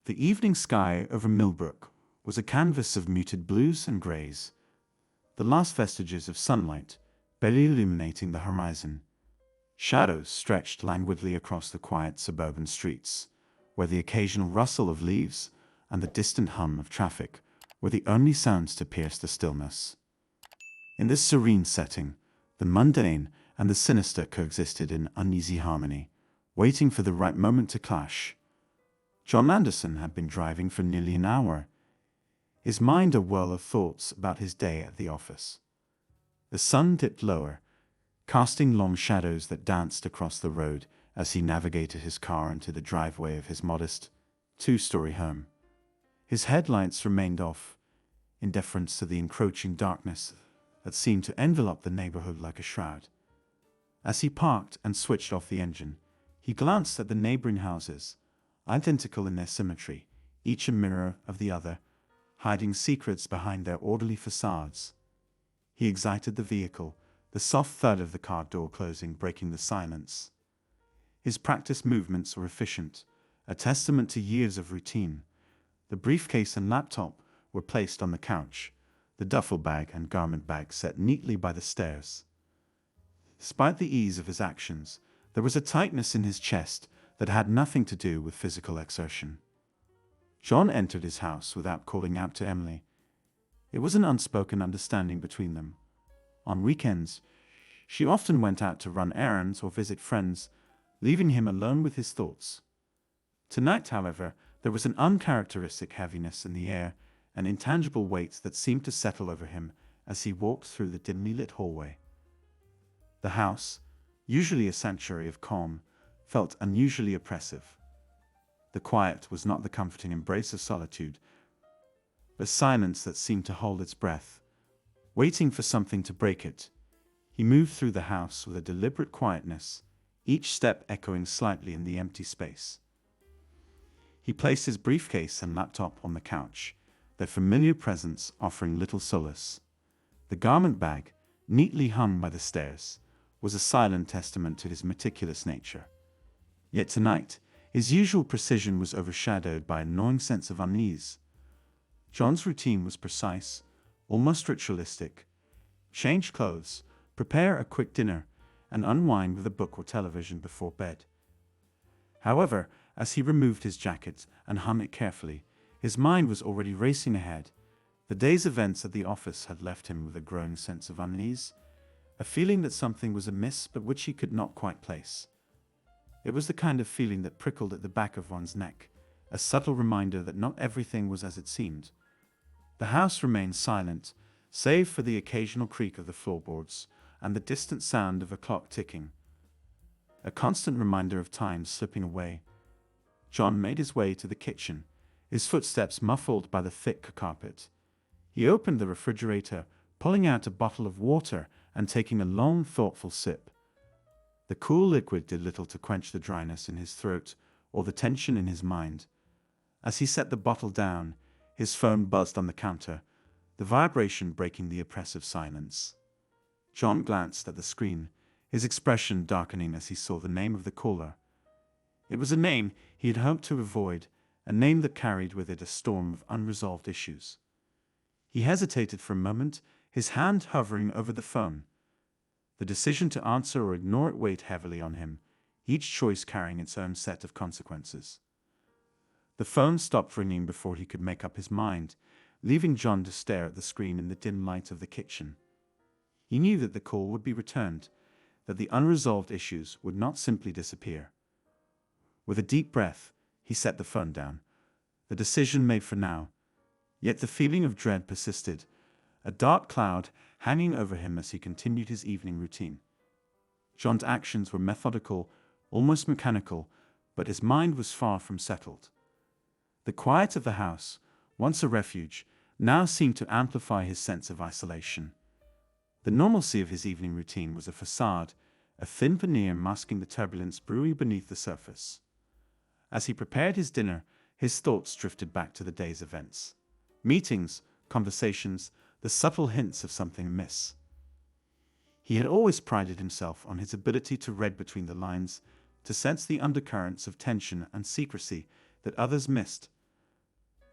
The evening sky over Millbrook was a canvas of muted blues and grays, the last vestiges of sunlight barely illuminating the horizon. Shadows stretched languidly across the quiet suburban streets, where the occasional rustle of leaves and the distant hum of traffic were the only sounds to pierce the stillness. In this serene setting, the mundane and the sinister coexisted in uneasy harmony, waiting for the right moment to clash. John Anderson had been driving for nearly an hour, his mind a whirl of thoughts about his day at the office. The sun dipped lower, casting long shadows that danced across the road as he navigated his car into the driveway of his modest, two-story home. His headlights remained off, in deference to the encroaching darkness that seemed to envelop the neighborhood like a shroud. As he parked and switched off the engine, he glanced at the neighboring houses, identical in their symmetry, each a mirror of the other, hiding secrets behind their orderly facades. He exited the vehicle, the soft thud of the car door closing breaking the silence. His practiced movements were efficient, a testament to years of routine. The briefcase and laptop were placed on the couch, the duffel bag and garment bag set neatly by the stairs. Despite the ease of his actions, there was a tightness in his chest that had nothing to do with physical exertion. John entered his house without calling out to Emily. It was an unspoken understanding between them. On weekends, she often went out to run errands or visit friends, leaving him alone with his thoughts. Tonight, however, there was an uncharacteristic heaviness in the air, an intangible weight that seemed to settle over him as he walked through the dimly lit hallway. The house, usually a sanctuary of calm, felt unusually oppressive. The quiet was not the comforting embrace of solitude, but silence that seemed to hold its breath, waiting for something to break it. He moved through the house with a deliberate quietness, each step echoing slightly in the empty space. He placed his briefcase and laptop on the couch, their familiar presence offering little solace. The garment bag, neatly hung by the stairs, was a silent testament to his meticulous nature. Yet tonight, his usual precision was overshadowed by a gnawing sense of unease. John's routine was precise, almost ritualistic. Change clothes, prepare a quick dinner, and unwind with a book or television before bed. However, as he removed his jacket and hung it carefully, his mind was already racing ahead. The day's events at the office had left him with a growing sense of unease, a feeling that something was amiss but which he could not quite place. It was the kind of feeling that prickled at the back of one's neck, a subtle reminder that not everything was as it seemed. The house remained silent, save for the occasional creak of the floorboards and the distant sound of a clock ticking, a constant reminder of time slipping away. John made his way to the kitchen, his footsteps muffled by the thick carpet. He opened the refrigerator, pulling out a bottle of water and taking a long, thoughtful sip. The cool liquid did little to quench the dryness in his throat or the tension in his mind. As he set the bottle down, his phone buzzed on the counter, the vibration breaking the oppressive silence. John glanced at the screen, his expression darkening as he saw the name of the caller. It was a name he had hoped to avoid, a name that carried with it a storm of unresolved issues. He hesitated for a moment, his hand hovering over the phone. The decision to answer or ignore it weighed heavily on him, each choice carrying its own set of consequences. The phone stopped ringing before he could make up his mind, leaving John to stare at the screen in the dim light of the kitchen. He knew that the call would be returned, that the unresolved issues would not simply disappear. With a deep breath, he set the phone down. The decision made for now. Yet the feeling of dread persisted, a dark cloud hanging over him as he continued his evening routine. John's actions were methodical, almost mechanical, but his mind was far from settled. The quiet of the house, once a refuge, now seemed to amplify his sense of isolation. The normalcy of his evening routine was a facade, a thin veneer masking the turbulence brewing beneath the surface. As he prepared his dinner, his thoughts drifted back to the day's events. Meetings, conversations, the subtle hints of something amiss. He had always prided himself on his ability to read between the lines, to sense the undercurrents of tension and secrecy that others missed.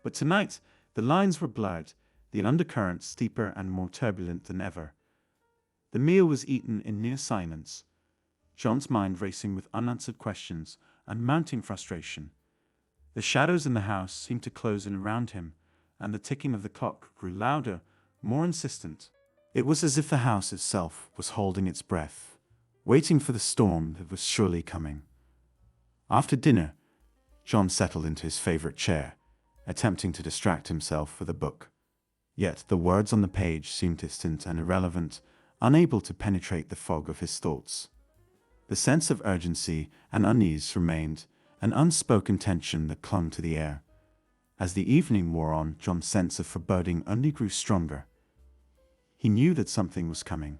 But tonight, the lines were blurred, the undercurrent steeper and more turbulent than ever. The meal was eaten in near silence, John's mind racing with unanswered questions and mounting frustration. The shadows in the house seemed to close in around him, and the ticking of the clock grew louder, more insistent. It was as if the house itself was holding its breath, waiting for the storm that was surely coming. After dinner, John settled into his favorite chair, attempting to distract himself with a book. Yet the words on the page seemed distant and irrelevant, unable to penetrate the fog of his thoughts. The sense of urgency and unease remained, an unspoken tension that clung to the air. As the evening wore on, John's sense of foreboding only grew stronger. He knew that something was coming,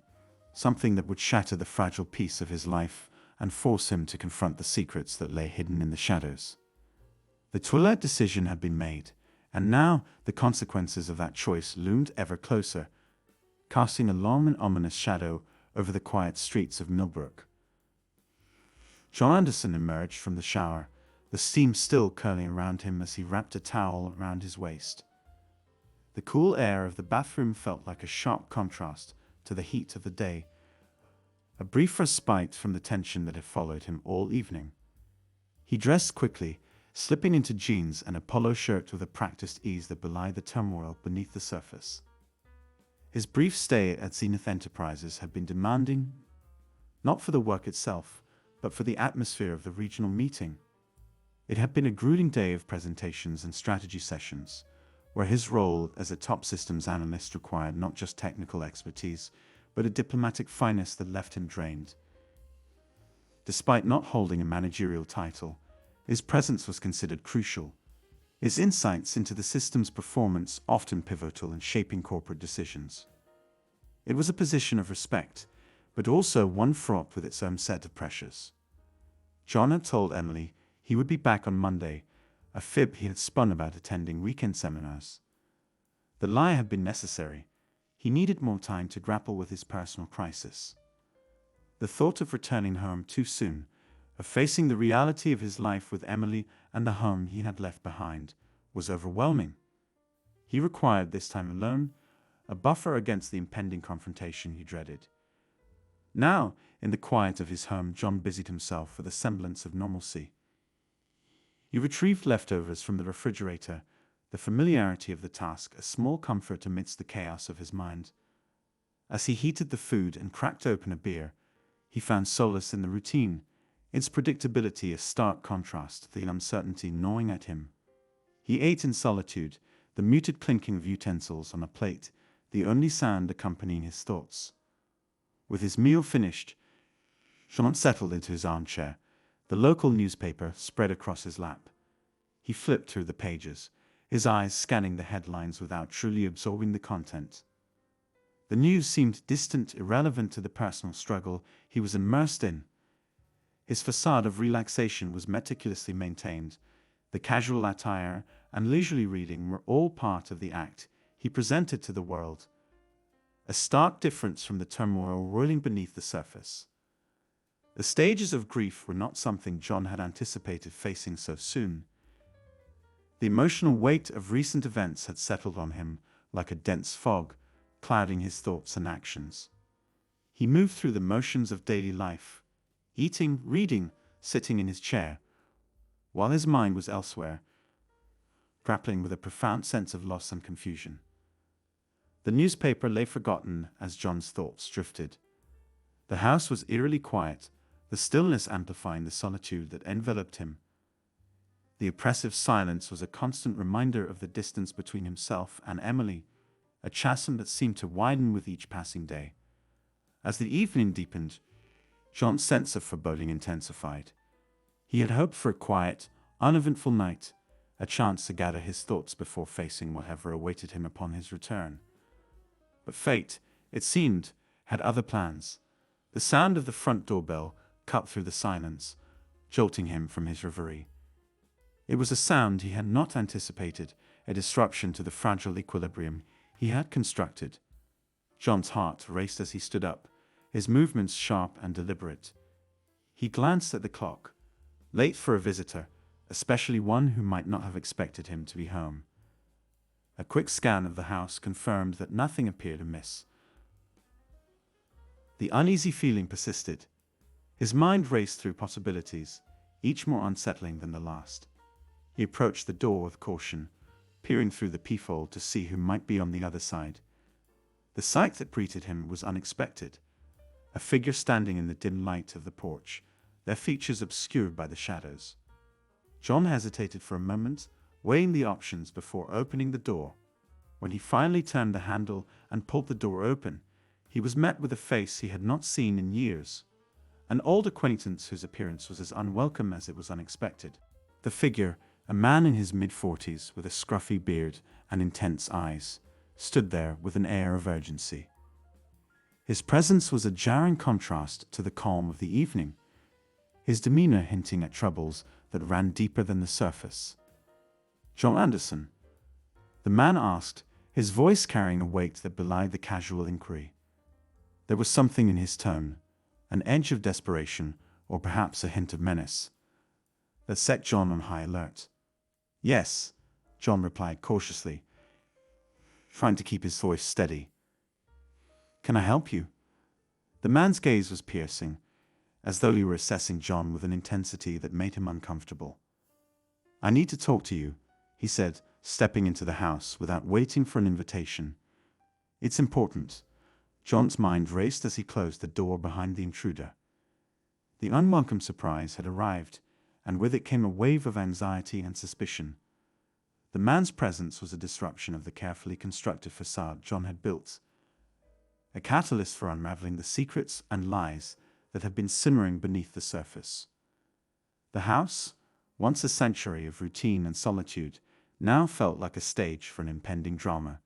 something that would shatter the fragile peace of his life and force him to confront the secrets that lay hidden in the shadows. The toilette decision had been made, and now the consequences of that choice loomed ever closer, casting a long and ominous shadow over the quiet streets of Millbrook. John Anderson emerged from the shower, the steam still curling around him as he wrapped a towel around his waist. The cool air of the bathroom felt like a sharp contrast to the heat of the day, a brief respite from the tension that had followed him all evening. He dressed quickly, slipping into jeans and a polo shirt with a practiced ease that belied the turmoil beneath the surface. His brief stay at Zenith Enterprises had been demanding, not for the work itself, but for the atmosphere of the regional meeting. It had been a grueling day of presentations and strategy sessions, where his role as a top systems analyst required not just technical expertise, but a diplomatic finesse that left him drained. Despite not holding a managerial title, his presence was considered crucial. His insights into the system's performance often pivotal in shaping corporate decisions. It was a position of respect, but also one fraught with its own set of pressures. John had told Emily he would be back on Monday, a fib he had spun about attending weekend seminars. The lie had been necessary. He needed more time to grapple with his personal crisis. The thought of returning home too soon, of facing the reality of his life with Emily and the home he had left behind, was overwhelming. He required this time alone, a buffer against the impending confrontation he dreaded. Now, in the quiet of his home, John busied himself with a semblance of normalcy. He retrieved leftovers from the refrigerator, the familiarity of the task a small comfort amidst the chaos of his mind. As he heated the food and cracked open a beer, he found solace in the routine, its predictability a stark contrast to the uncertainty gnawing at him. He ate in solitude, the muted clinking of utensils on a plate, the only sound accompanying his thoughts. With his meal finished, John settled into his armchair, the local newspaper spread across his lap. He flipped through the pages, his eyes scanning the headlines without truly absorbing the content. The news seemed distant, irrelevant to the personal struggle he was immersed in. His facade of relaxation was meticulously maintained. The casual attire and leisurely reading were all part of the act he presented to the world, a stark difference from the turmoil roiling beneath the surface. The stages of grief were not something John had anticipated facing so soon. The emotional weight of recent events had settled on him like a dense fog, clouding his thoughts and actions. He moved through the motions of daily life, eating, reading, sitting in his chair, while his mind was elsewhere, grappling with a profound sense of loss and confusion. The newspaper lay forgotten as John's thoughts drifted. The house was eerily quiet, the stillness amplifying the solitude that enveloped him. The oppressive silence was a constant reminder of the distance between himself and Emily, a chasm that seemed to widen with each passing day. As the evening deepened, John's sense of foreboding intensified. He had hoped for a quiet, uneventful night, a chance to gather his thoughts before facing whatever awaited him upon his return. But fate, it seemed, had other plans. The sound of the front doorbell cut through the silence, jolting him from his reverie. It was a sound he had not anticipated, a disruption to the fragile equilibrium he had constructed. John's heart raced as he stood up, his movements sharp and deliberate. He glanced at the clock, late for a visitor, especially one who might not have expected him to be home. A quick scan of the house confirmed that nothing appeared amiss. The uneasy feeling persisted. His mind raced through possibilities, each more unsettling than the last. He approached the door with caution, peering through the peephole to see who might be on the other side. The sight that greeted him was unexpected. A figure standing in the dim light of the porch, their features obscured by the shadows. John hesitated for a moment, weighing the options before opening the door. When he finally turned the handle and pulled the door open, he was met with a face he had not seen in years. An old acquaintance whose appearance was as unwelcome as it was unexpected. The figure, a man in his mid-40s with a scruffy beard and intense eyes, stood there with an air of urgency. His presence was a jarring contrast to the calm of the evening, his demeanor hinting at troubles that ran deeper than the surface. "John Anderson?" the man asked, his voice carrying a weight that belied the casual inquiry. There was something in his tone, an edge of desperation, or perhaps a hint of menace, that set John on high alert. "Yes," John replied cautiously, trying to keep his voice steady. "Can I help you?" The man's gaze was piercing, as though he were assessing John with an intensity that made him uncomfortable. "I need to talk to you," he said, stepping into the house without waiting for an invitation. "It's important." John's mind raced as he closed the door behind the intruder. The unwelcome surprise had arrived, and with it came a wave of anxiety and suspicion. The man's presence was a disruption of the carefully constructed facade John had built, a catalyst for unraveling the secrets and lies that had been simmering beneath the surface. The house, once a sanctuary of routine and solitude, now felt like a stage for an impending drama.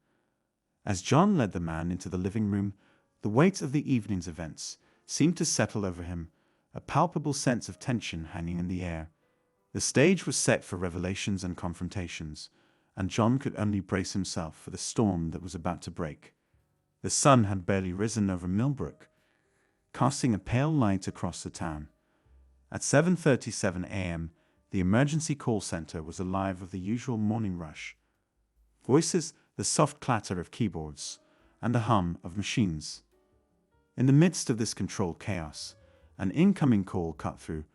As John led the man into the living room, the weight of the evening's events seemed to settle over him, a palpable sense of tension hanging in the air. The stage was set for revelations and confrontations, and John could only brace himself for the storm that was about to break. The sun had barely risen over Millbrook, casting a pale light across the town. At 7:37 a.m., the emergency call center was alive with the usual morning rush. Voices, the soft clatter of keyboards, and the hum of machines. In the midst of this controlled chaos, an incoming call cut through,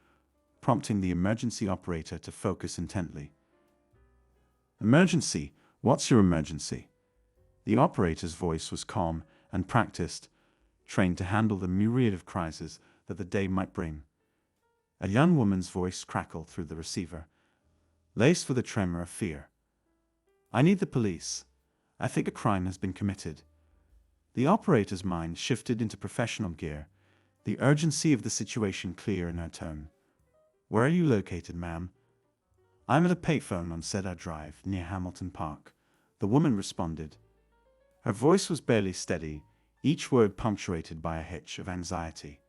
prompting the emergency operator to focus intently. "Emergency? What's your emergency?" The operator's voice was calm and practiced, trained to handle the myriad of crises that the day might bring. A young woman's voice crackled through the receiver, laced with a tremor of fear. "I need the police. I think a crime has been committed." The operator's mind shifted into professional gear, the urgency of the situation clear in her tone. "Where are you located, ma'am?" "I'm at a payphone on Cedar Drive, near Hamilton Park," the woman responded. Her voice was barely steady, each word punctuated by a hitch of anxiety.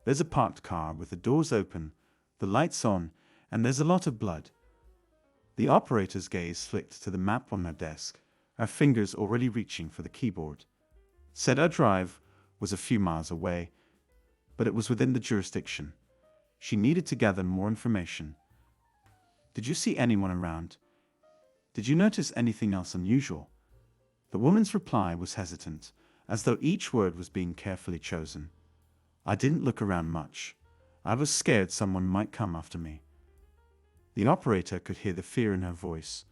"There's a parked car with the doors open, the lights on, and there's a lot of blood." The operator's gaze flicked to the map on her desk, her fingers already reaching for the keyboard. Cedar Drive was a few miles away, but it was within the jurisdiction. She needed to gather more information. "Did you see anyone around? Did you notice anything else unusual?" The woman's reply was hesitant, as though each word was being carefully chosen. "I didn't look around much. I was scared someone might come after me." The operator could hear the fear in her voice,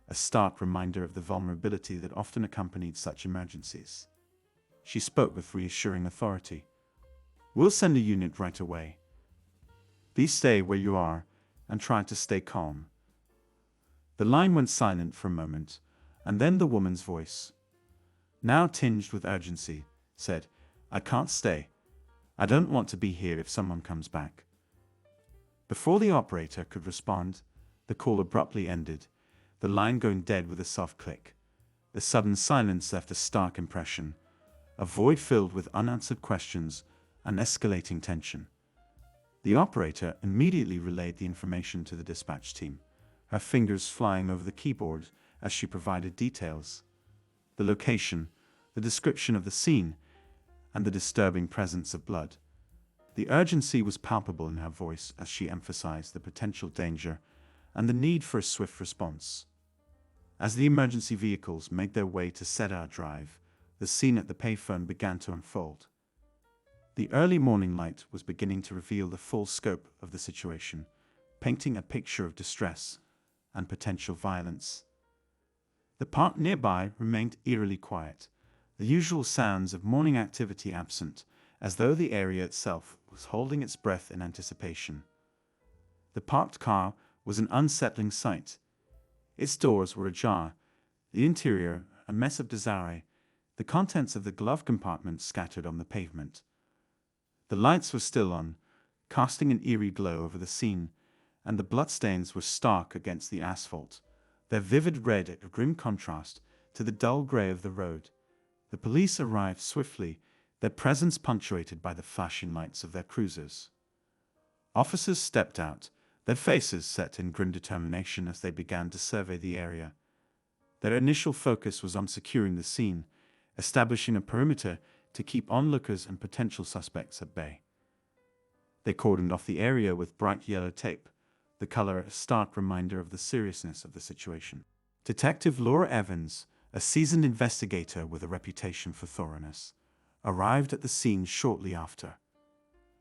a stark reminder of the vulnerability that often accompanied such emergencies. She spoke with reassuring authority. "We'll send a unit right away. Please stay where you are and try to stay calm." The line went silent for a moment, and then the woman's voice, now tinged with urgency, said, "I can't stay. I don't want to be here if someone comes back." Before the operator could respond, the call abruptly ended, the line going dead with a soft click. The sudden silence left a stark impression, a void filled with unanswered questions and escalating tension. The operator immediately relayed the information to the dispatch team, her fingers flying over the keyboard as she provided details. The location, the description of the scene, and the disturbing presence of blood. The urgency was palpable in her voice as she emphasized the potential danger and the need for a swift response. As the emergency vehicles made their way to Cedar Drive, the scene at the payphone began to unfold. The early morning light was beginning to reveal the full scope of the situation, painting a picture of distress and potential violence. The park nearby remained eerily quiet, the usual sounds of morning activity absent, as though the area itself was holding its breath in anticipation. The parked car was an unsettling sight. Its doors were ajar, the interior a mess of disarray, the contents of the glove compartment scattered on the pavement. The lights were still on, casting an eerie glow over the scene, and the bloodstains were stark against the asphalt, their vivid red a grim contrast to the dull gray of the road. The police arrived swiftly, their presence punctuated by the flashing lights of their cruisers. Officers stepped out, their faces set in grim determination as they began to survey the area. Their initial focus was on securing the scene, establishing a perimeter to keep onlookers and potential suspects at bay. They cordoned off the area with bright yellow tape, the color a stark reminder of the seriousness of the situation. Detective Laura Evans, a seasoned investigator with a reputation for thoroughness, arrived at the scene shortly after.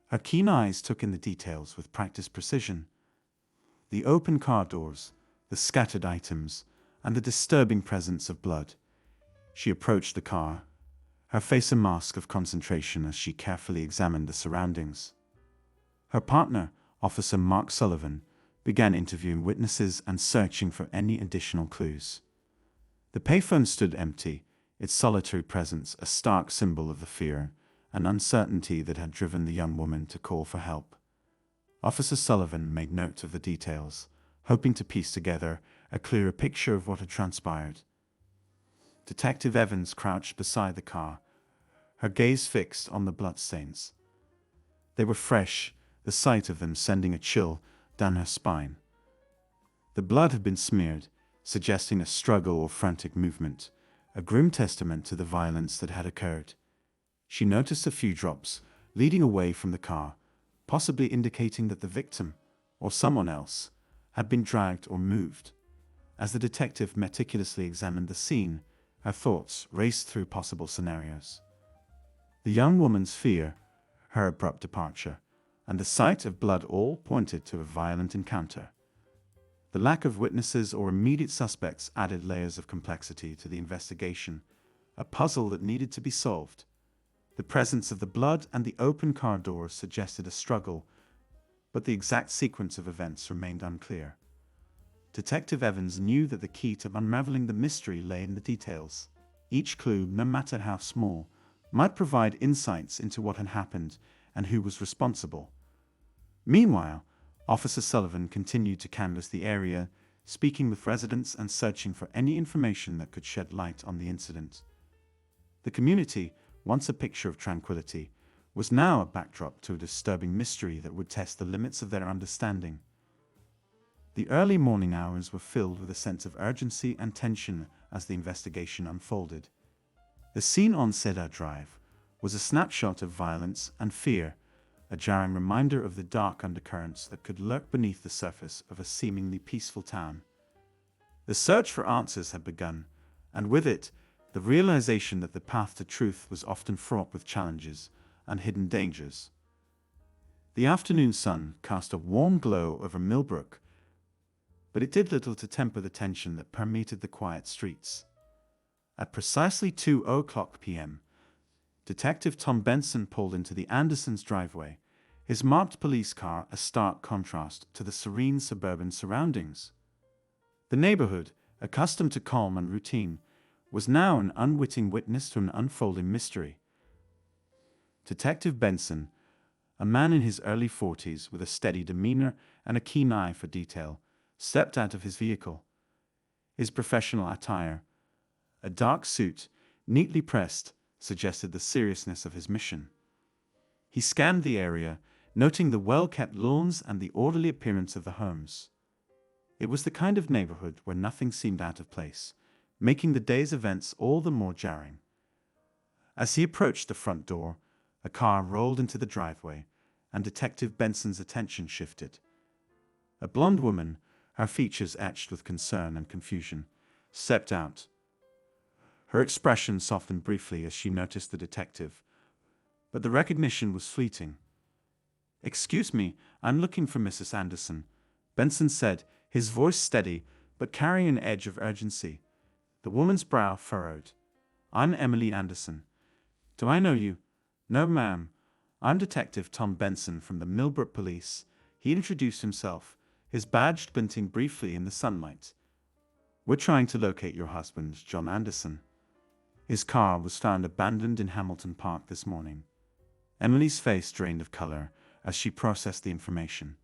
Her keen eyes took in the details with practiced precision. The open car doors, the scattered items, and the disturbing presence of blood. She approached the car, her face a mask of concentration as she carefully examined the surroundings. Her partner, Officer Mark Sullivan, began interviewing witnesses and searching for any additional clues. The payphone stood empty, its solitary presence a stark symbol of the fear and uncertainty that had driven the young woman to call for help. Officer Sullivan made note of the details, hoping to piece together a clearer picture of what had transpired. Detective Evans crouched beside the car, her gaze fixed on the bloodstains. They were fresh, the sight of them sending a chill down her spine. The blood had been smeared, suggesting a struggle or frantic movement, a grim testament to the violence that had occurred. She noticed a few drops leading away from the car, possibly indicating that the victim, or someone else, had been dragged or moved. As the detective meticulously examined the scene, her thoughts raced through possible scenarios. The young woman's fear, her abrupt departure, and the sight of blood all pointed to a violent encounter. The lack of witnesses or immediate suspects added layers of complexity to the investigation, a puzzle that needed to be solved. The presence of the blood and the open car doors suggested a struggle, but the exact sequence of events remained unclear. Detective Evans knew that the key to unraveling the mystery lay in the details. Each clue, no matter how small, might provide insights into what had happened and who was responsible. Meanwhile, Officer Sullivan continued to canvass the area, speaking with residents and searching for any information that could shed light on the incident. The community, once a picture of tranquility, was now a backdrop to a disturbing mystery that would test the limits of their understanding. The early morning hours were filled with a sense of urgency and tension as the investigation unfolded. The scene on Cedar Drive was a snapshot of violence and fear, a jarring reminder of the dark undercurrents that could lurk beneath the surface of a seemingly peaceful town. The search for answers had begun, and with it, the realization that the path to truth was often fraught with challenges and hidden dangers. The afternoon sun cast a warm glow over Millbrook, but it did little to temper the tension that permeated the quiet streets. At precisely 2:00 p.m., Detective Tom Benson pulled into the Andersons' driveway, his marked police car a stark contrast to the serene suburban surroundings. The neighborhood, accustomed to calm and routine, was now an unwitting witness to an unfolding mystery. Detective Benson, a man in his early 40s with a steady demeanor and a keen eye for detail, stepped out of his vehicle. His professional attire, a dark suit, neatly pressed, suggested the seriousness of his mission. He scanned the area, noting the well-kept lawns and the orderly appearance of the homes. It was the kind of neighborhood where nothing seemed out of place, making the day's events all the more jarring. As he approached the front door, a car rolled into the driveway, and Detective Benson's attention shifted. A blonde woman, her features etched with concern and confusion, stepped out. Her expression softened briefly as she noticed the detective, but the recognition was fleeting. "Excuse me, I'm looking for Mrs. Anderson," Benson said, his voice steady but carrying an edge of urgency. The woman's brow furrowed. "I'm Emily Anderson. Do I know you?" "No, ma'am. I'm Detective Tom Benson from the Millbrook Police." He introduced himself, his badge glinting briefly in the sunlight. "We're trying to locate your husband, John Anderson. His car was found abandoned in Hamilton Park this morning." Emily's face drained of color as she processed the information.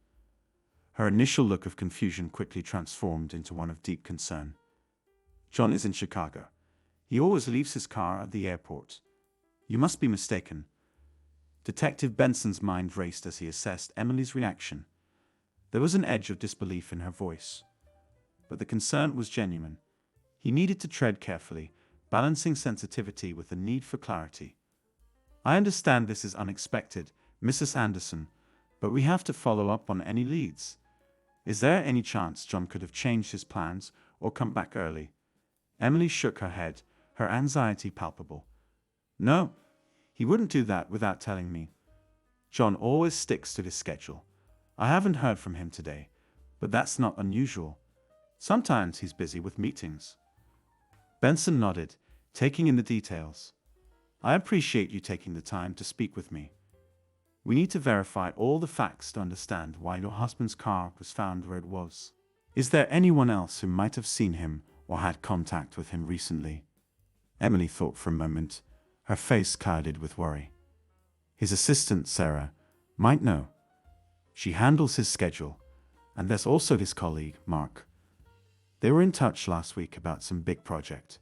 Her initial look of confusion quickly transformed into one of deep concern. "John is in Chicago. He always leaves his car at the airport. You must be mistaken." Detective Benson's mind raced as he assessed Emily's reaction. There was an edge of disbelief in her voice, but the concern was genuine. He needed to tread carefully, balancing sensitivity with the need for clarity. "I understand this is unexpected, Mrs. Anderson, but we have to follow up on any leads. Is there any chance John could have changed his plans or come back early?" Emily shook her head, her anxiety palpable. "No, he wouldn't do that without telling me. John always sticks to his schedule. I haven't heard from him today, but that's not unusual. Sometimes he's busy with meetings." Benson nodded, taking in the details. "I appreciate you taking the time to speak with me. We need to verify all the facts to understand why your husband's car was found where it was. Is there anyone else who might have seen him or had contact with him recently?" Emily thought for a moment, her face clouded with worry. "His assistant, Sarah, might know. She handles his schedule, and there's also his colleague, Mark. They were in touch last week about some big project."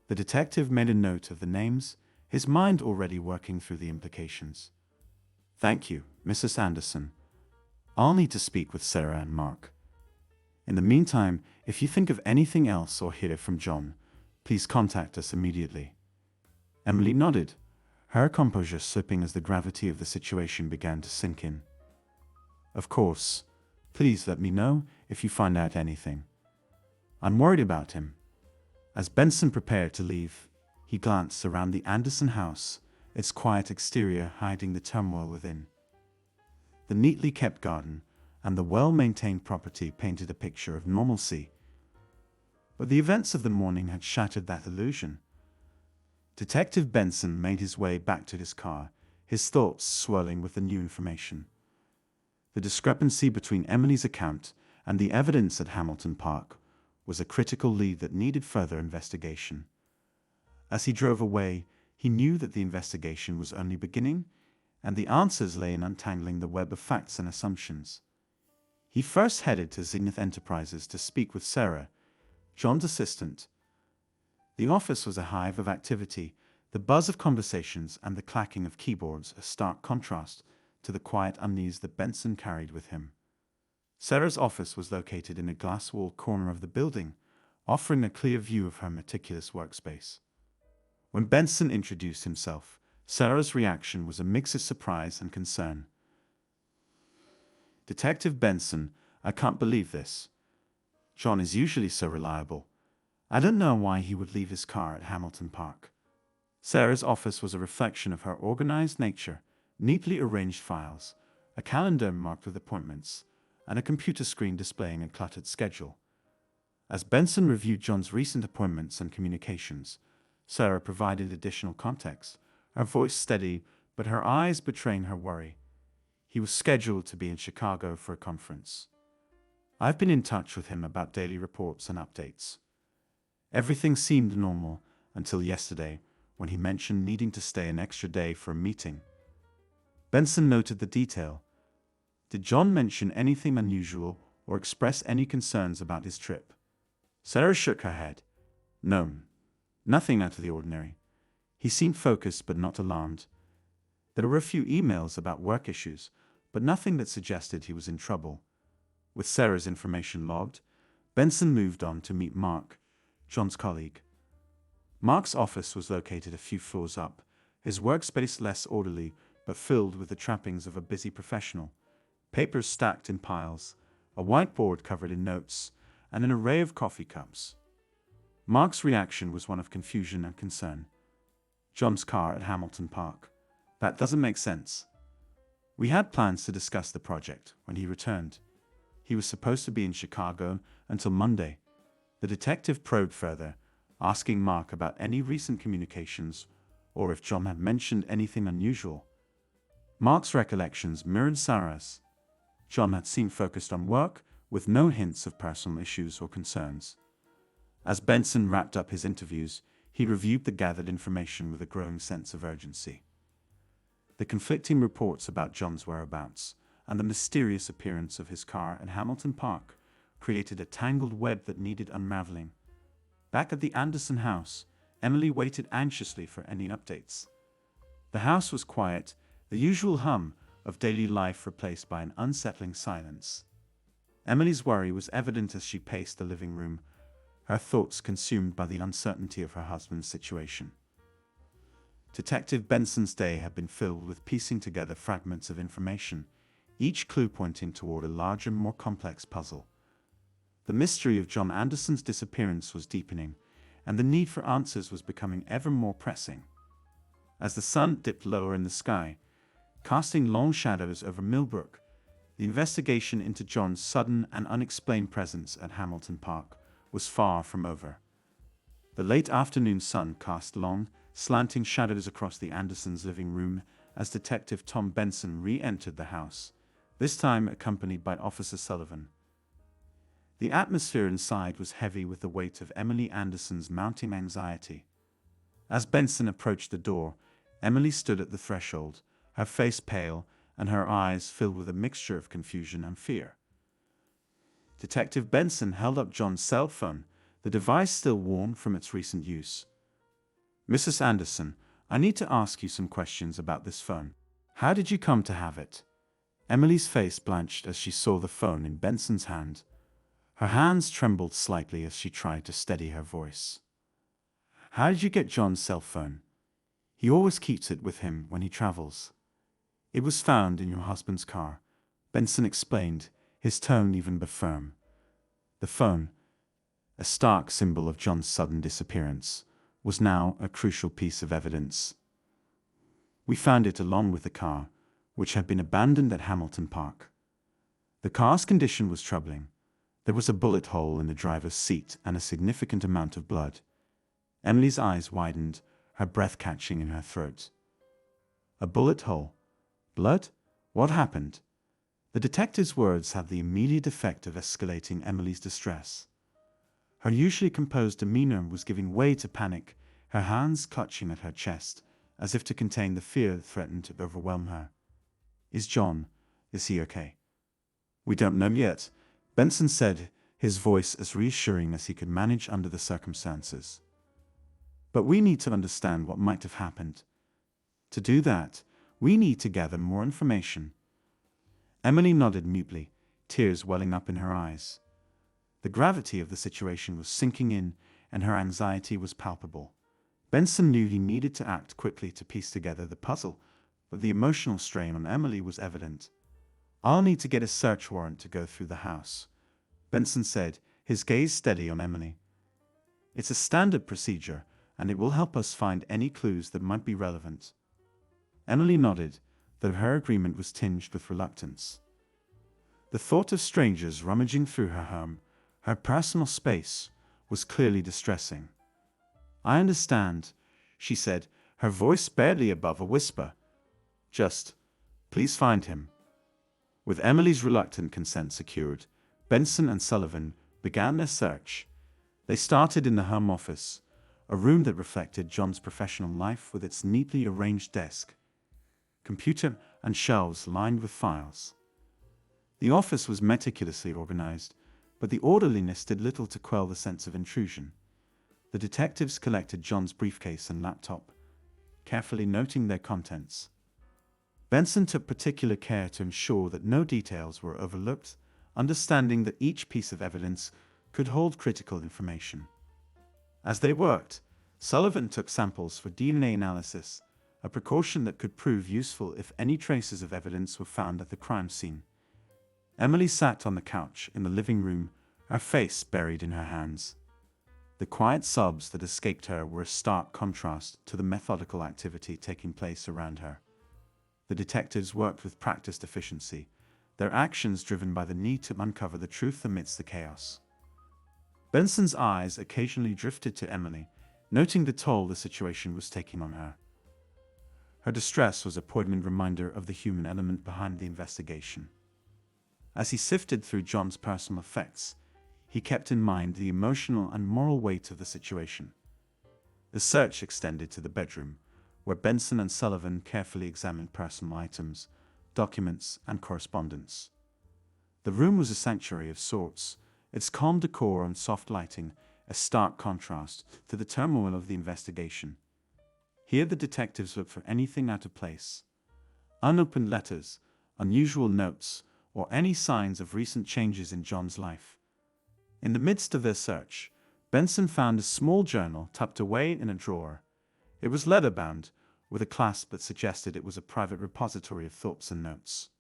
The detective made a note of the names, his mind already working through the implications. "Thank you, Mrs. Anderson. I'll need to speak with Sarah and Mark. In the meantime, if you think of anything else or hear from John, please contact us immediately." Emily nodded, her composure slipping as the gravity of the situation began to sink in. "Of course. Please let me know if you find out anything. I'm worried about him." As Benson prepared to leave, he glanced around the Anderson house, its quiet exterior hiding the turmoil within. The neatly kept garden and the well-maintained property painted a picture of normalcy. But the events of the morning had shattered that illusion. Detective Benson made his way back to his car, his thoughts swirling with the new information. The discrepancy between Emily's account and the evidence at Hamilton Park was a critical lead that needed further investigation. As he drove away, he knew that the investigation was only beginning, and the answers lay in untangling the web of facts and assumptions. He first headed to Zenith Enterprises to speak with Sarah, John's assistant. The office was a hive of activity, the buzz of conversations and the clacking of keyboards a stark contrast to the quiet unease that Benson carried with him. Sarah's office was located in a glass-walled corner of the building, offering a clear view of her meticulous workspace. When Benson introduced himself, Sarah's reaction was a mix of surprise and concern. "Detective Benson, I can't believe this. John is usually so reliable. I don't know why he would leave his car at Hamilton Park." Sarah's office was a reflection of her organized nature, neatly arranged files, a calendar marked with appointments, and a computer screen displaying a cluttered schedule. As Benson reviewed John's recent appointments and communications, Sarah provided additional context, her voice steady but her eyes betraying her worry. He was scheduled to be in Chicago for a conference. "I've been in touch with him about daily reports and updates. Everything seemed normal until yesterday, when he mentioned needing to stay an extra day for a meeting." Benson noted the detail. "Did John mention anything unusual or express any concerns about his trip?" Sarah shook her head. "No, nothing out of the ordinary. He seemed focused but not alarmed. There were a few emails about work issues, but nothing that suggested he was in trouble." With Sarah's information logged, Benson moved on to meet Mark, John's colleague. Mark's office was located a few floors up, his workspace less orderly but filled with the trappings of a busy professional. Papers stacked in piles, a whiteboard covered in notes, and an array of coffee cups. Mark's reaction was one of confusion and concern. John's car at Hamilton Park. That doesn't make sense. We had plans to discuss the project when he returned. He was supposed to be in Chicago until Monday. The detective probed further, asking Mark about any recent communications or if John had mentioned anything unusual. Mark's recollections mirrored Sarah's. John had seemed focused on work, with no hints of personal issues or concerns. As Benson wrapped up his interviews, he reviewed the gathered information with a growing sense of urgency. The conflicting reports about John's whereabouts and the mysterious appearance of his car at Hamilton Park created a tangled web that needed unraveling. Back at the Anderson house, Emily waited anxiously for any updates. The house was quiet, the usual hum of daily life replaced by an unsettling silence. Emily's worry was evident as she paced the living room, her thoughts consumed by the uncertainty of her husband's situation. Detective Benson's day had been filled with piecing together fragments of information, each clue pointing toward a larger, more complex puzzle. The mystery of John Anderson's disappearance was deepening, and the need for answers was becoming ever more pressing. As the sun dipped lower in the sky, casting long shadows over Millbrook, the investigation into John's sudden and unexplained presence at Hamilton Park was far from over. The late afternoon sun cast long, slanting shadows across the Andersons' living room as Detective Tom Benson re-entered the house, this time accompanied by Officer Sullivan. The atmosphere inside was heavy with the weight of Emily Anderson's mounting anxiety. As Benson approached the door, Emily stood at the threshold, her face pale and her eyes filled with a mixture of confusion and fear. Detective Benson held up John's cell phone, the device still warm from its recent use. "Mrs. Anderson, I need to ask you some questions about this phone. How did you come to have it?" Emily's face blanched as she saw the phone in Benson's hand. Her hands trembled slightly as she tried to steady her voice. "How did you get John's cell phone? He always keeps it with him when he travels." "It was found in your husband's car," Benson explained, his tone even but firm. The phone, a stark symbol of John's sudden disappearance, was now a crucial piece of evidence. "We found it along with the car, which had been abandoned at Hamilton Park." The car's condition was troubling. There was a bullet hole in the driver's seat and a significant amount of blood. Emily's eyes widened, her breath catching in her throat. "A bullet hole? Blood? What happened?" The detective's words had the immediate effect of escalating Emily's distress. Her usually composed demeanor was giving way to panic, her hands clutching at her chest, as if to contain the fear that threatened to overwhelm her. Is he okay?" "We don't know yet," Benson said, his voice as reassuring as he could manage under the circumstances. "But we need to understand what might have happened. To do that, we need to gather more information." Emily nodded mutely, tears welling up in her eyes. The gravity of the situation was sinking in, and her anxiety was palpable. Benson knew he needed to act quickly to piece together the puzzle, but the emotional strain on Emily was evident. "I'll need to get a search warrant to go through the house," Benson said, his gaze steady on Emily. "It's a standard procedure, and it will help us find any clues that might be relevant." Emily nodded, though her agreement was tinged with reluctance. The thought of strangers rummaging through her home, her personal space, was clearly distressing. "I understand," she said, her voice barely above a whisper. Please find him." With Emily's reluctant consent secured, Benson and Sullivan began their search. They started in the home office, a room that reflected John's professional life with its neatly arranged desk, computer, and shelves lined with files. The office was meticulously organized, but the orderliness did little to quell the sense of intrusion. The detectives collected John's briefcase and laptop, carefully noting their contents. Benson took particular care to ensure that no details were overlooked, understanding that each piece of evidence could hold critical information. As they worked, Sullivan took samples for DNA analysis, a precaution that could prove useful if any traces of evidence were found at the crime scene. Emily sat on the couch in the living room, her face buried in her hands. The quiet sobs that escaped her were a stark contrast to the methodical activity taking place around her. The detectives worked with practiced efficiency, their actions driven by the need to uncover the truth amidst the chaos. Benson's eyes occasionally drifted to Emily, noting the toll the situation was taking on her. Her distress was a poignant reminder of the human element behind the investigation. As he sifted through John's personal effects, he kept in mind the emotional and moral weight of the situation. The search extended to the bedroom, where Benson and Sullivan carefully examined personal items, documents, and correspondence. The room was a sanctuary of sorts, its calm decor and soft lighting a stark contrast to the turmoil of the investigation. Here the detectives looked for anything out of place. Unopened letters, unusual notes, or any signs of recent changes in John's life. In the midst of their search, Benson found a small journal tucked away in a drawer. It was leather-bound, with a clasp that suggested it was a private repository of thoughts and notes.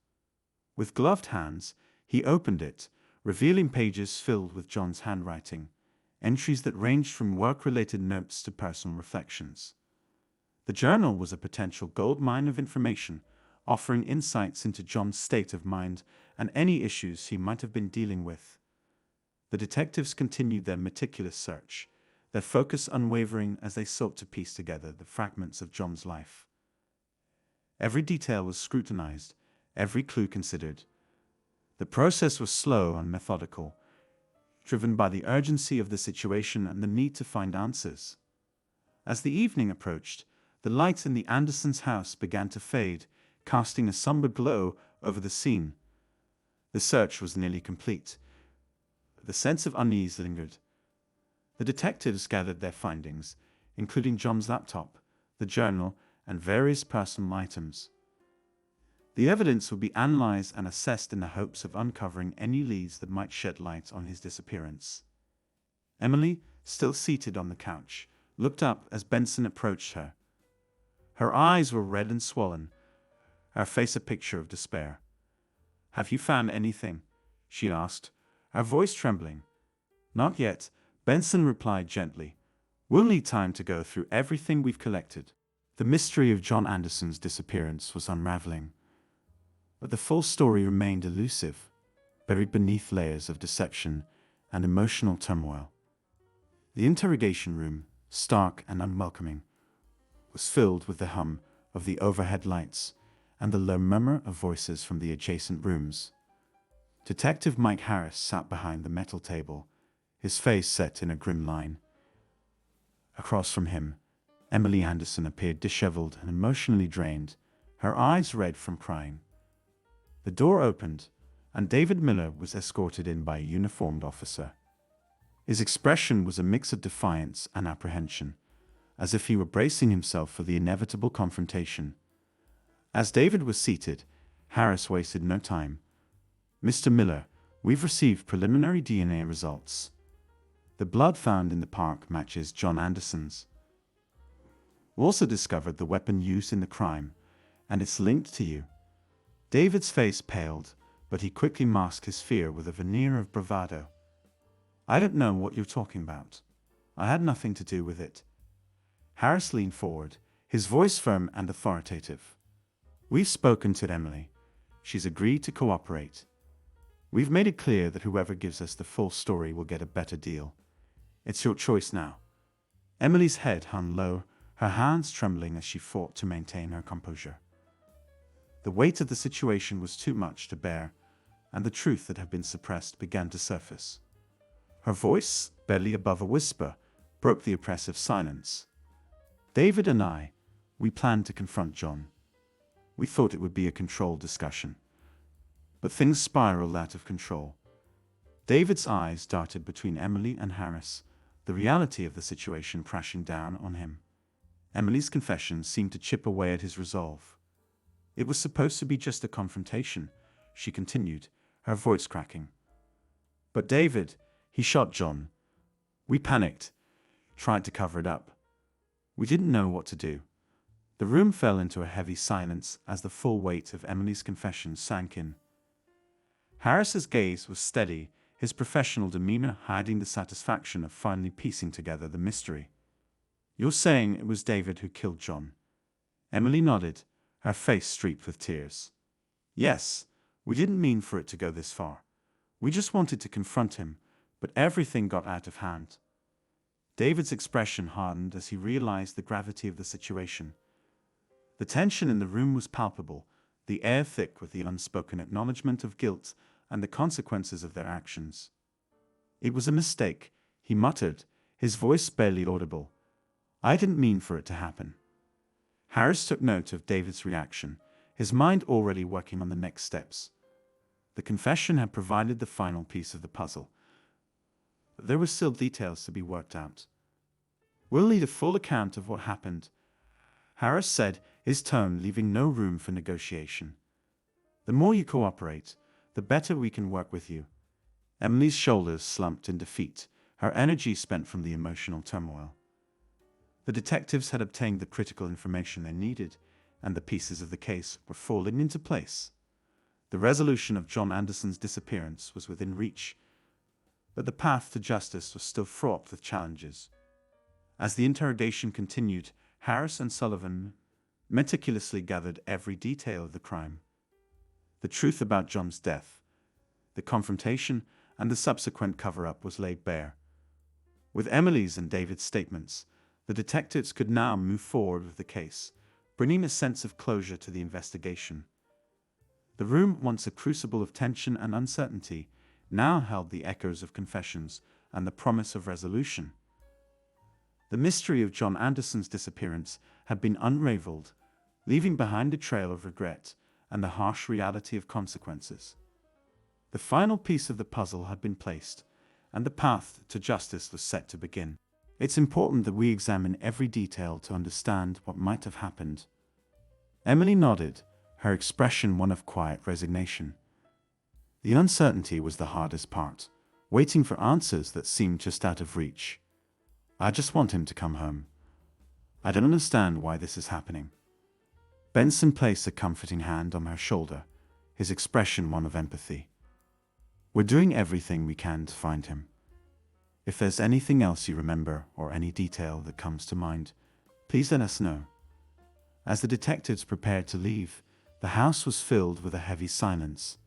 With gloved hands, he opened it, revealing pages filled with John's handwriting, entries that ranged from work-related notes to personal reflections. The journal was a potential goldmine of information, offering insights into John's state of mind and any issues he might have been dealing with. The detectives continued their meticulous search, their focus unwavering as they sought to piece together the fragments of John's life. Every detail was scrutinized, every clue considered. The process was slow and methodical, driven by the urgency of the situation and the need to find answers. As the evening approached, the lights in the Andersons' house began to fade, casting a somber glow over the scene. The search was nearly complete. The sense of unease lingered. The detectives gathered their findings, including John's laptop, the journal, and various personal items. The evidence would be analyzed and assessed in the hopes of uncovering any leads that might shed light on his disappearance. Emily, still seated on the couch, looked up as Benson approached her. Her eyes were red and swollen, her face a picture of despair. "Have you found anything?" she asked, her voice trembling. "Not yet," Benson replied gently. "We'll need time to go through everything we've collected." The mystery of John Anderson's disappearance was unraveling, but the full story remained elusive, buried beneath layers of deception and emotional turmoil. The interrogation room, stark and unwelcoming, was filled with the hum of the overhead lights and the low murmur of voices from the adjacent rooms. Detective Mike Harris sat behind the metal table, his face set in a grim line. Across from him, Emily Anderson appeared disheveled and emotionally drained, her eyes red from crying. The door opened, and David Miller was escorted in by a uniformed officer. His expression was a mix of defiance and apprehension, as if he were bracing himself for the inevitable confrontation. As David was seated, Harris wasted no time. "Mr. Miller, we've received preliminary DNA results. The blood found in the park matches John Anderson's. We also discovered the weapon used in the crime, and it's linked to you." David's face paled, but he quickly masked his fear with a veneer of bravado. "I don't know what you're talking about. I had nothing to do with it." Harris leaned forward, his voice firm and authoritative. "We've spoken to Emily. She's agreed to cooperate. We've made it clear that whoever gives us the full story will get a better deal. It's your choice now." Emily's head hung low, her hands trembling as she fought to maintain her composure. The weight of the situation was too much to bear, and the truth that had been suppressed began to surface. Her voice, barely above a whisper, broke the oppressive silence. "David and we planned to confront John. We thought it would be a controlled discussion. But things spiraled out of control." David's eyes darted between Emily and Harris, the reality of the situation crashing down on him. Emily's confession seemed to chip away at his resolve. "It was supposed to be just a confrontation," she continued, her voice cracking. "But David, he shot John. We panicked, tried to cover it up. We didn't know what to do." The room fell into a heavy silence as the full weight of Emily's confession sank in. Harris's gaze was steady, his professional demeanor hiding the satisfaction of finally piecing together the mystery. "You're saying it was David who killed John?" Emily nodded, her face streaked with tears. "Yes, we didn't mean for it to go this far. We just wanted to confront him, but everything got out of hand." David's expression hardened as he realized the gravity of the situation. The tension in the room was palpable, the air thick with the unspoken acknowledgement of guilt and the consequences of their actions. "It was a mistake," he muttered, his voice barely audible. "I didn't mean for it to happen." Harris took note of David's reaction, his mind already working on the next steps. The confession had provided the final piece of the puzzle, but there were still details to be worked out. "We'll need a full account of what happened," Harris said, his tone leaving no room for negotiation. "The more you cooperate, the better we can work with you." Emily's shoulders slumped in defeat, her energy spent from the emotional turmoil. The detectives had obtained the critical information they needed, and the pieces of the case were falling into place. The resolution of John Anderson's disappearance was within reach, but the path to justice was still fraught with challenges. As the interrogation continued, Harris and Sullivan meticulously gathered every detail of the crime. The truth about John's death, the confrontation, and the subsequent cover-up was laid bare. With Emily's and David's statements, the detectives could now move forward with the case, bringing a sense of closure to the investigation. The room, once a crucible of tension and uncertainty, now held the echoes of confessions and the promise of resolution. The mystery of John Anderson's disappearance had been unraveled, leaving behind a trail of regret and the harsh reality of consequences. The final piece of the puzzle had been placed, and the path to justice was set to begin. "It's important that we examine every detail to understand what might have happened." Emily nodded, her expression one of quiet resignation. The uncertainty was the hardest part, waiting for answers that seemed just out of reach. "I just want him to come home. I don't understand why this is happening." Benson placed a comforting hand on her shoulder, his expression one of empathy. "We're doing everything we can to find him. If there's anything else you remember or any detail that comes to mind, please let us know." As the detectives prepared to leave, the house was filled with a heavy silence.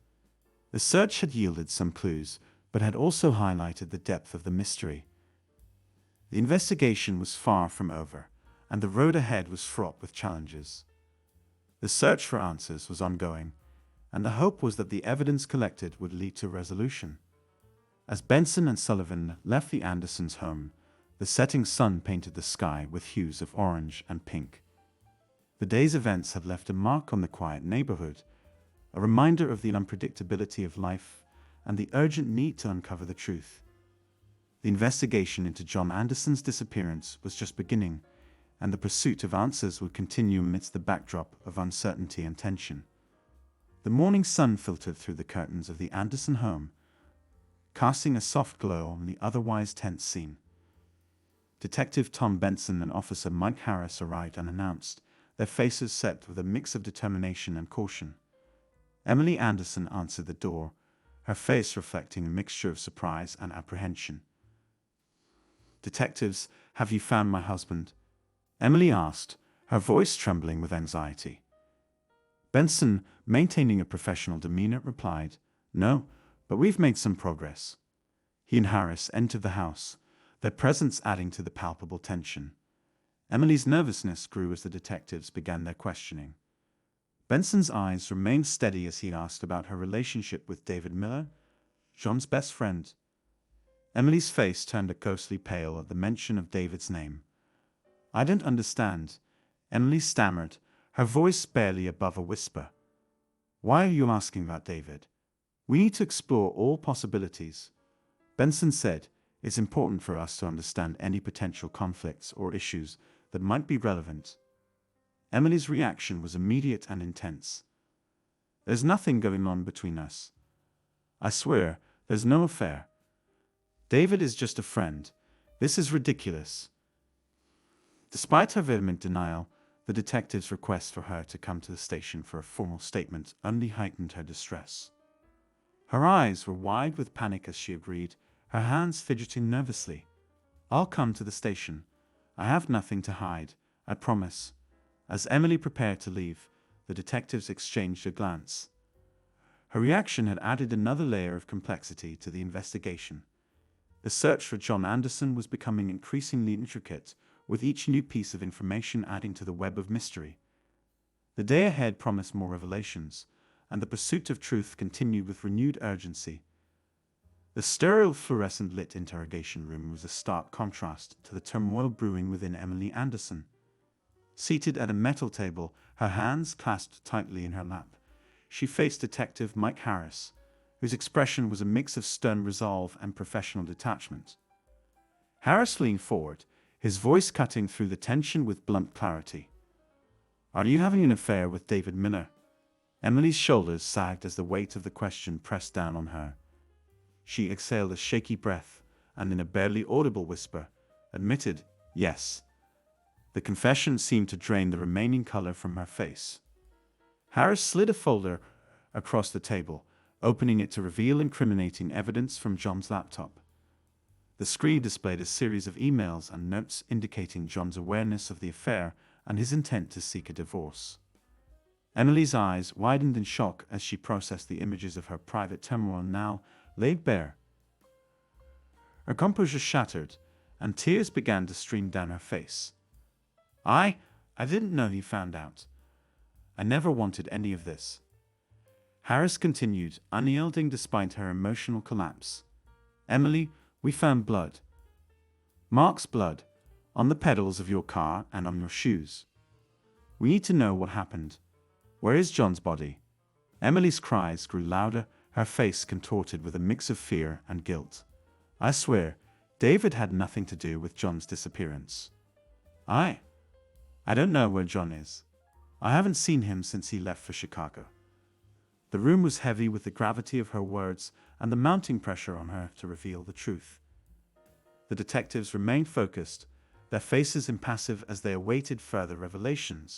The search had yielded some clues, but had also highlighted the depth of the mystery. The investigation was far from over, and the road ahead was fraught with challenges. The search for answers was ongoing, and the hope was that the evidence collected would lead to resolution. As Benson and Sullivan left the Andersons' home, the setting sun painted the sky with hues of orange and pink. The day's events had left a mark on the quiet neighborhood, a reminder of the unpredictability of life and the urgent need to uncover the truth. The investigation into John Anderson's disappearance was just beginning, and the pursuit of answers would continue amidst the backdrop of uncertainty and tension. The morning sun filtered through the curtains of the Anderson home, casting a soft glow on the otherwise tense scene. Detective Tom Benson and Officer Mike Harris arrived unannounced, their faces set with a mix of determination and caution. Emily Anderson answered the door, her face reflecting a mixture of surprise and apprehension. "Detectives, have you found my husband?" Emily asked, her voice trembling with anxiety. Benson, maintaining a professional demeanor, replied, "No, but we've made some progress." He and Harris entered the house, their presence adding to the palpable tension. Emily's nervousness grew as the detectives began their questioning. Benson's eyes remained steady as he asked about her relationship with David Miller, John's best friend. Emily's face turned a ghostly pale at the mention of David's name. "I don't understand," Emily stammered, her voice barely above a whisper. "Why are you asking about David? We need to explore all possibilities." Benson said, "It's important for us to understand any potential conflicts or issues that might be relevant." Emily's reaction was immediate and intense. "There's nothing going on between us. I swear, there's no affair. David is just a friend. This is ridiculous." Despite her vehement denial, the detective's request for her to come to the station for a formal statement only heightened her distress. Her eyes were wide with panic as she agreed, her hands fidgeting nervously. "I'll come to the station. I have nothing to hide, I promise." As Emily prepared to leave, the detectives exchanged a glance. Her reaction had added another layer of complexity to the investigation. The search for John Anderson was becoming increasingly intricate, with each new piece of information adding to the web of mystery. The day ahead promised more revelations, and the pursuit of truth continued with renewed urgency. The sterile fluorescent-lit interrogation room was a stark contrast to the turmoil brewing within Emily Anderson. Seated at a metal table, her hands clasped tightly in her lap, she faced Detective Mike Harris, whose expression was a mix of stern resolve and professional detachment. Harris leaned forward, his voice cutting through the tension with blunt clarity. "Are you having an affair with David Miller?" Emily's shoulders sagged as the weight of the question pressed down on her. She exhaled a shaky breath, and in a barely audible whisper, admitted, "Yes." The confession seemed to drain the remaining color from her face. Harris slid a folder across the table, opening it to reveal incriminating evidence from John's laptop. The screen displayed a series of emails and notes indicating John's awareness of the affair and his intent to seek a divorce. Emily's eyes widened in shock as she processed the images of her private turmoil now laid bare. Her composure shattered, and tears began to stream down her face. I didn't know he found out. I never wanted any of this." Harris continued, unyielding despite her emotional collapse. "Emily, we found blood. Mark's blood, on the pedals of your car and on your shoes. We need to know what happened. Where is John's body?" Emily's cries grew louder, her face contorted with a mix of fear and guilt. "I swear, David had nothing to do with John's disappearance. I don't know where John is. I haven't seen him since he left for Chicago." The room was heavy with the gravity of her words and the mounting pressure on her to reveal the truth. The detectives remained focused, their faces impassive as they awaited further revelations.